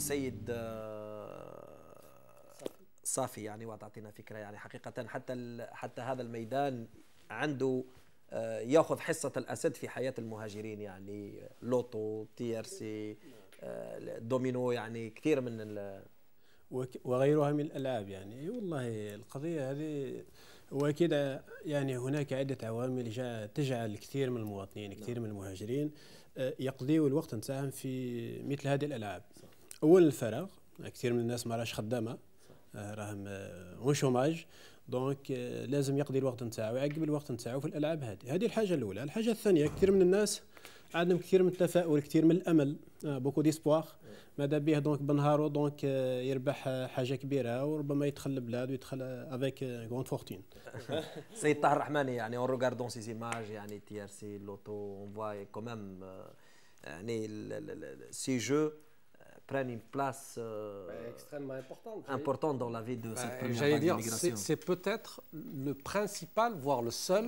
سيد صافي يعني وتعطينا فكرة يعني حقيقة حتى هذا الميدان عنده ياخذ حصة الأسد في حياة المهاجرين يعني لوتو تي ار سي دومينو يعني كثير من وغيرها من الألعاب يعني والله القضية هذه وأكيد يعني هناك عدة عوامل تجعل كثير من المواطنين كثير من المهاجرين يقضيوا الوقت نتاعهم في مثل هذه الألعاب. أولا الفراغ، كثير من الناس ما راهش خدامة راهم اون شوماج، دونك لازم يقضي الوقت نتاعو يعقب الوقت نتاعو في الألعاب هذه الحاجة الأولى. الحاجة الثانية كثير من الناس عندهم كثير من التفاؤل كثير من الامل بوكو ديسبوار ماذا به دونك بنهارو دونك يربح حاجه كبيره وربما يدخل البلاد ويدخل افيك غروند فورتين. سيد طاهر الرحماني يعني اون ريغاردون سي ايماج يعني تي ار سي لوتو اون فوا كومام يعني سي جو prennent une place extrêmement importante dans la vie de cette première vague d'immigration. C'est peut-être le principal, voire le seul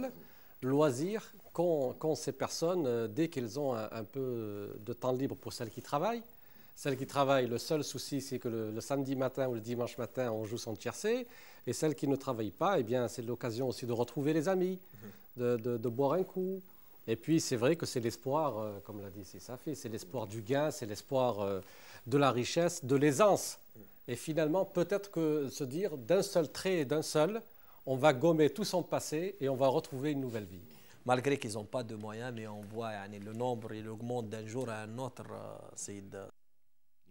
loisir qu'ont ces personnes dès qu'elles ont un peu de temps libre pour celles qui travaillent. Celles qui travaillent, le seul souci, c'est que le samedi matin ou le dimanche matin, on joue son tiercé. Et celles qui ne travaillent pas, eh bien, c'est l'occasion aussi de retrouver les amis, de boire un coup. Et puis, c'est vrai que c'est l'espoir, comme l'a dit Safi, c'est l'espoir du gain, c'est l'espoir de la richesse, de l'aisance. Et finalement, peut-être que se dire d'un seul trait et d'un seul, on va gommer tout son passé et on va retrouver une nouvelle vie. Malgré qu'ils n'ont pas de moyens, mais on voit le nombre, il augmente d'un jour à un autre.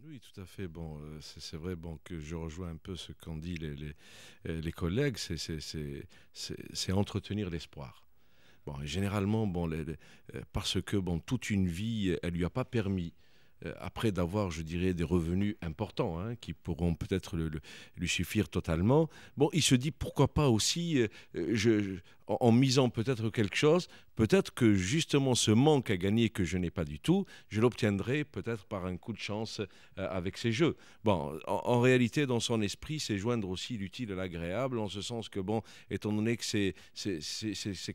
Oui, tout à fait. Bon, c'est vrai que je rejoins un peu ce qu'ont dit les collègues, c'est entretenir l'espoir. Bon, généralement, parce que toute une vie, elle lui a pas permis, après d'avoir, je dirais, des revenus importants, qui pourront peut-être lui suffire totalement. Bon, il se dit pourquoi pas aussi, en misant peut-être quelque chose, peut-être que justement ce manque à gagner que je n'ai pas du tout, je l'obtiendrai peut-être par un coup de chance avec ces jeux. Bon, en réalité, dans son esprit, c'est joindre aussi l'utile à l'agréable, en ce sens que, étant donné que c'est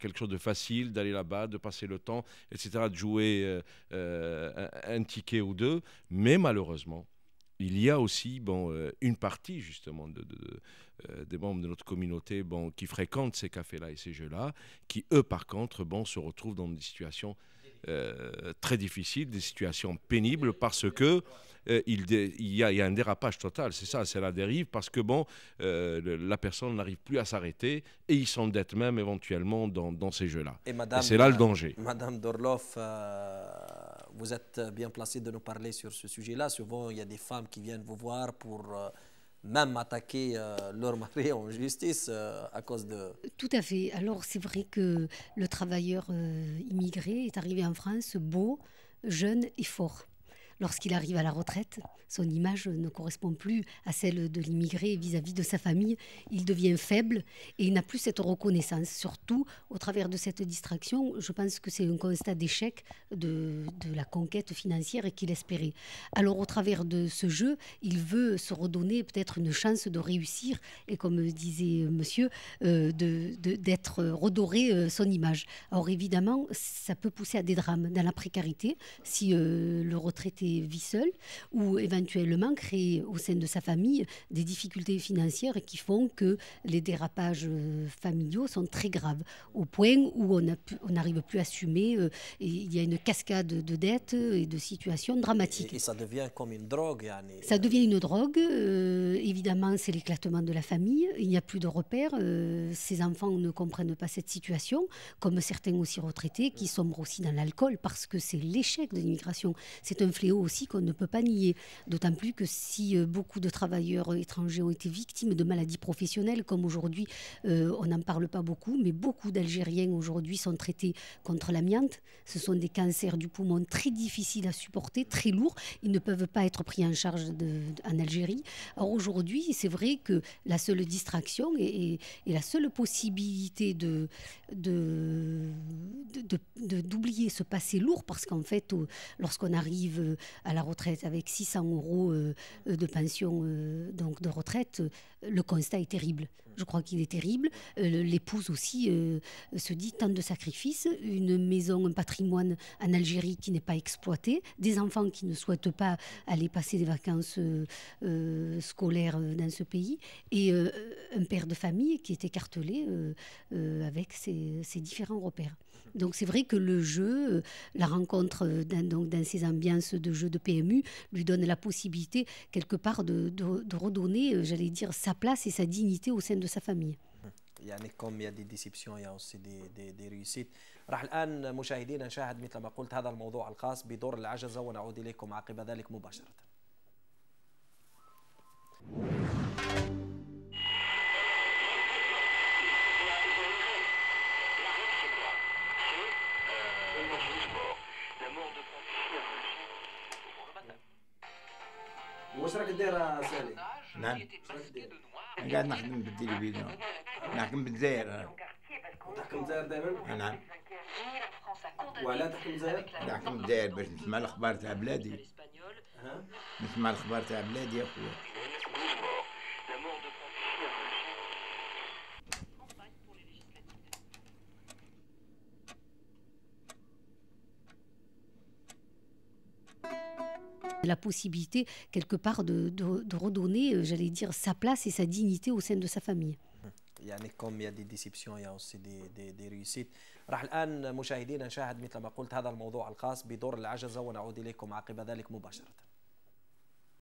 quelque chose de facile d'aller là-bas, de passer le temps, etc., de jouer un ticket ou deux, mais malheureusement, il y a aussi une partie justement des membres de notre communauté qui fréquentent ces cafés-là et ces jeux-là, qui eux par contre se retrouvent dans des situations très difficiles, des situations pénibles parce que il y a un dérapage total, c'est ça, c'est la dérive parce que la personne n'arrive plus à s'arrêter et ils s'endettent même éventuellement dans ces jeux-là. Et c'est là le danger. Madame Dorloff, vous êtes bien placée de nous parler sur ce sujet-là. Souvent, il y a des femmes qui viennent vous voir pour même attaquer leur mari en justice à cause de... Tout à fait. Alors, c'est vrai que le travailleur immigré est arrivé en France beau, jeune et fort. Lorsqu'il arrive à la retraite, son image ne correspond plus à celle de l'immigré vis-à-vis de sa famille. Il devient faible et il n'a plus cette reconnaissance. Surtout, au travers de cette distraction, je pense que c'est un constat d'échec de la conquête financière qu'il espérait. Alors, au travers de ce jeu, il veut se redonner peut-être une chance de réussir et, comme disait monsieur, d'être redoré son image. Alors, évidemment, ça peut pousser à des drames dans la précarité si le retraité vit seul ou éventuellement créer au sein de sa famille des difficultés financières qui font que les dérapages familiaux sont très graves au point où on n'arrive plus à assumer et il y a une cascade de dettes et de situations dramatiques. Et ça devient comme une drogue. Ça devient une drogue. Évidemment, c'est l'éclatement de la famille. Il n'y a plus de repères. Ces enfants ne comprennent pas cette situation, comme certains aussi retraités qui sombrent aussi dans l'alcool parce que c'est l'échec de l'immigration. C'est un fléau aussi qu'on ne peut pas nier. D'autant plus que si beaucoup de travailleurs étrangers ont été victimes de maladies professionnelles, comme aujourd'hui, on n'en parle pas beaucoup, mais beaucoup d'Algériens aujourd'hui sont traités contre l'amiante. Ce sont des cancers du poumon très difficiles à supporter, très lourds. Ils ne peuvent pas être pris en charge en Algérie. Alors aujourd'hui, c'est vrai que la seule distraction et la seule possibilité d'oublier ce passé lourd, parce qu'en fait, lorsqu'on arrive à la retraite avec 600 € de pension donc de retraite, le constat est terrible. Je crois qu'il est terrible. L'épouse aussi se dit tant de sacrifices, une maison, un patrimoine en Algérie qui n'est pas exploité, des enfants qui ne souhaitent pas aller passer des vacances scolaires dans ce pays, et un père de famille qui est écartelé avec ses différents repères. Donc c'est vrai que le jeu, la rencontre dans ces ambiances de jeu de PMU lui donne la possibilité quelque part de redonner, j'allais dire, sa place et sa dignité au sein de sa famille. يعني كم il y a des déceptions, il y a aussi des réussites. راح الآن مشاهدينا نشاهد مثل ما قلت هذا الموضوع الخاص بدور العجزة ونعود إليكم عقب ذلك مباشرة. واش راك داير سالي؟ نعم قاعد نخدم بالتلفزيون نحكم بالجزائر تحكم الجزائر دائما؟ نعم وعلاه تحكم الجزائر؟ نحكم بالجزائر باش نسمع الاخبار تاع بلادي نسمع الاخبار تاع بلادي يا خويا La possibilité quelque part de redonner, j'allais dire, sa place et sa dignité au sein de sa famille. يعني كم il y a des déceptions, il y a aussi des réussites. راح الآن مشاهدينا نشاهد مثل ما قلت هذا الموضوع الخاص بدور العجزة ونعود إليكم عقب ذلك مباشرة.